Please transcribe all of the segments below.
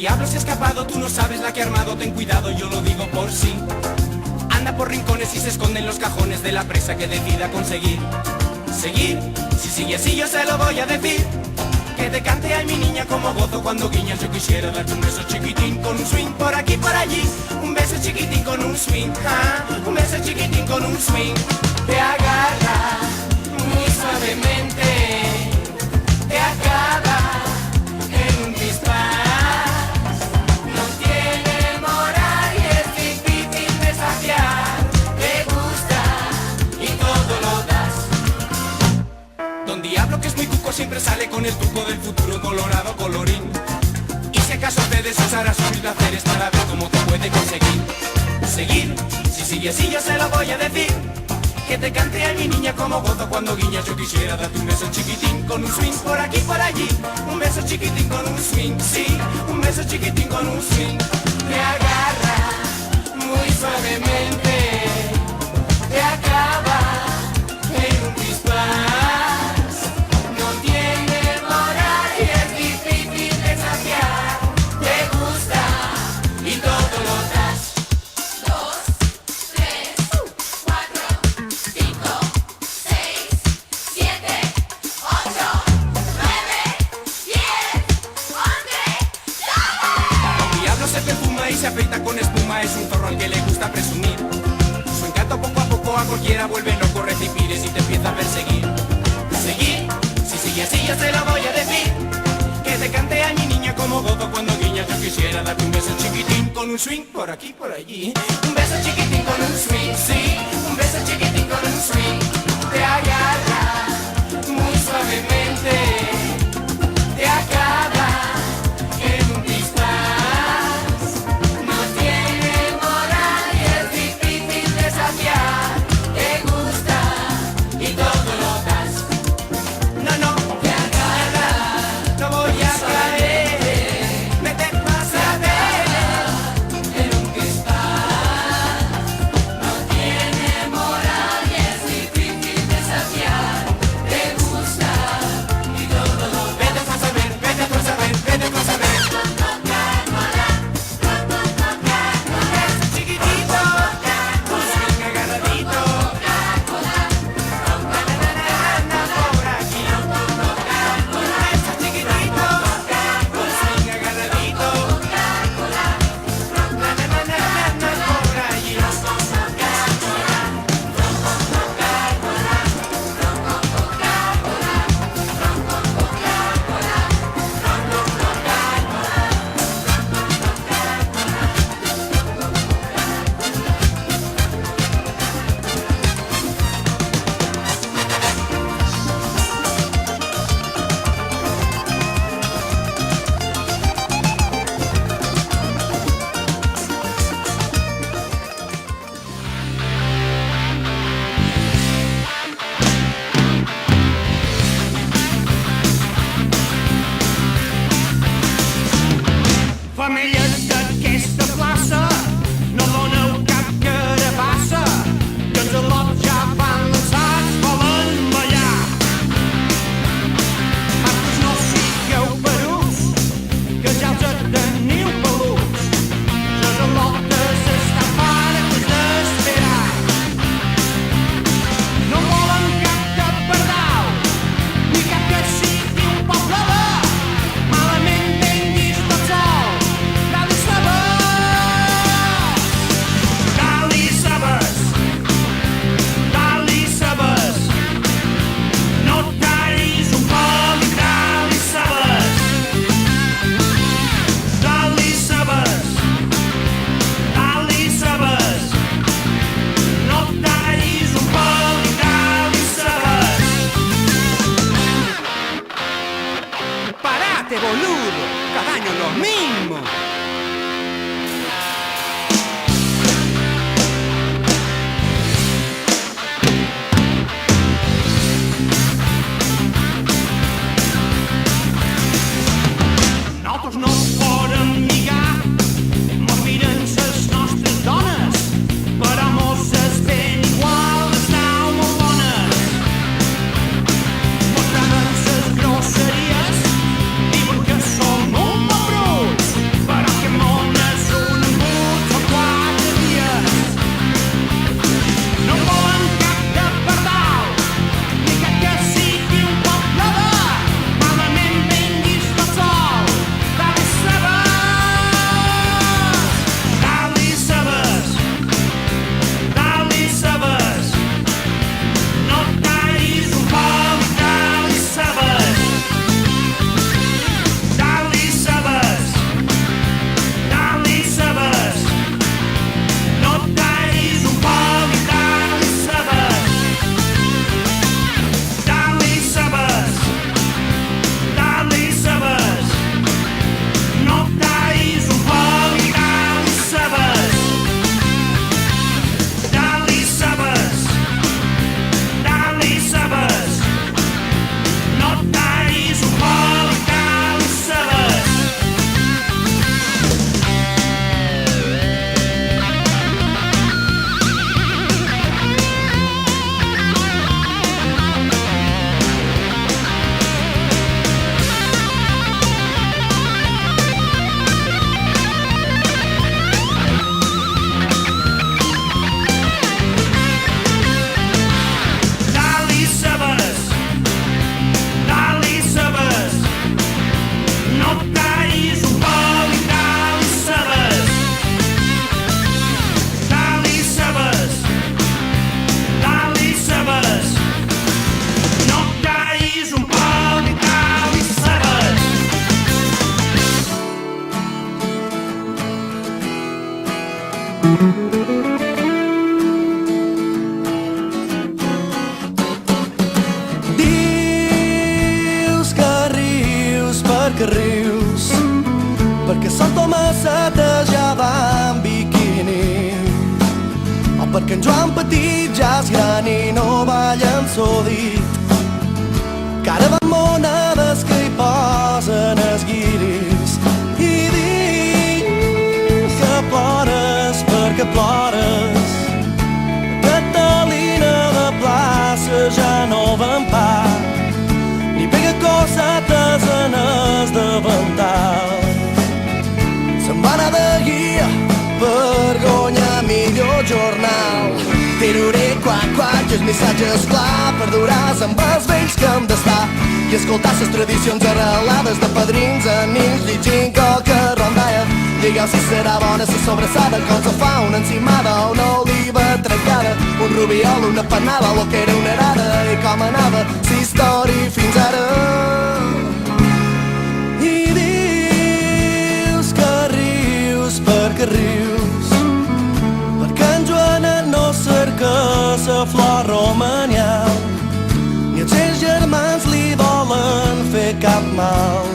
diablo se ha escapado, tú no sabes la que ha armado, ten cuidado, yo lo digo por sí. Anda por rincones y se esconde en los cajones de la presa que decida conseguir. Seguir, si sigue así yo se lo voy a decir. Que te cante ay mi niña como gozo cuando guiñas. Yo quisiera darte un beso chiquitín con un swing por aquí por allí. Un beso chiquitín con un swing, un beso chiquitín con un swing. Te agarra muy suavemente, te acaba en un dispar. No tiene moral y es difícil desafiar. Te gusta y todo lo das. Don Diablo, que es muy cuco, siempre sale con el truco del futuro colorado colorín. Y si acaso te desusará sus placeres para ver cómo te puede conseguir. Seguir, si sigue así yo se lo voy a decir. Que te cante a mi niña como gozo cuando guiñas. Yo quisiera darte un beso chiquitín con un swing por aquí por allí. Un beso chiquitín con un swing, sí, un beso chiquitín con un swing. Te agarra muy suavemente, te acaba en un dispar. No tiene moral y es difícil desafiar. Te gusta y todo lo das. 2, 3, 4, 5, 6, 7, 8, 9, 10, 11, ¡dale! El diablo se perfuma y se afeita con espuma. Es un zorro al que le gusta presumir. Su encanto poco a poco a cualquiera vuelve loco, recipires y te empieza a perseguir. Seguir, si sigue así yo se lo voy a decir. Que te cante a mi niña como gozo cuando guiñas. Yo quisiera darte un beso chiquitín con un swing por aquí por allí. Un beso chiquitín con un swing, sí, un beso chiquitín con un swing. Te agarra muy suavemente, te acaba en un dispar. No tiene moral y es difícil desafiar. Te gusta y todo lo das. No, no, te agarra, no voy a caer. Me te vas a ver en un dispar. No tiene Salto macetejada en biquini, o perquè en Joan Petit ja és gran i no balla amb so dit. Cara de monedes que hi posen els guiris i dius que plores perquè plores. Catalina de plaça ja no ven pa, ni pega cosetes en el davantal. Se'n va anar de guia per guanyar millor jornal. Tiruré, quac, quac, i el missatge és clar, perduràs amb els vells que hem d'estar i escoltar les tradicions arrelades de padrins a nins llegint coca rondalla. Digueu si serà bona la sobrassada, com se fa una encimada o una oliva trencada, un rubiol, una panada, lo que era una arada i com anava la història fins ara. I dius que rius perquè rius, perquè en Joanet no cerca la flor romanial, ni els seus germans li volen fer cap mal.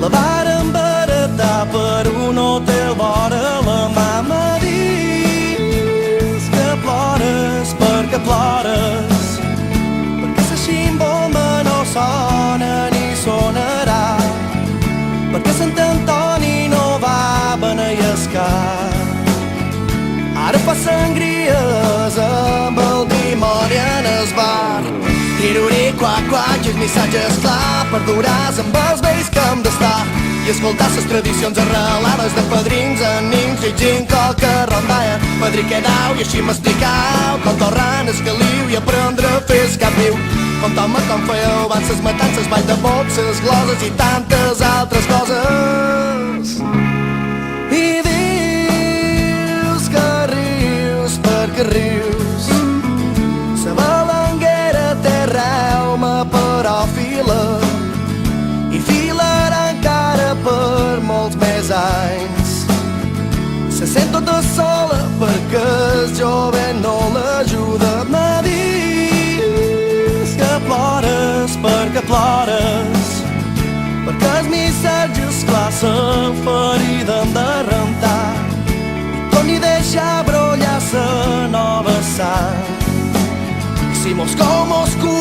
La varen baratar per un hotel vora la mama. Dius que plores perquè plores, perquè la ximbomba no sona ni sonarà, perquè Sant Antoni no va beneiescar. Ara fa sangries amb el dimoni en el bar. Tiruré, quac, quac, i el missatge és clar, perduràs amb els vells que hem d'estar i escoltar les tradicions arrelades de padrins a nins llegint coca rondalla. Padrí quedau i així m'explicau com torrant el caliu i aprendre a fer el cap viu. Com home, com fèieu abans les matances, ball de bots, les gloses i tantes altres coses. I dius que rius perquè rius, sa balanguera té reuma però fila, i filarà encara per molts més anys. Se sent tota sola perquè el jove no l'ajuda. Me dius que plores perquè plores, perquè els missatges clar la ferida hem de rentar i torni a deixar brollar la nova sang. Si Moscou, Moscou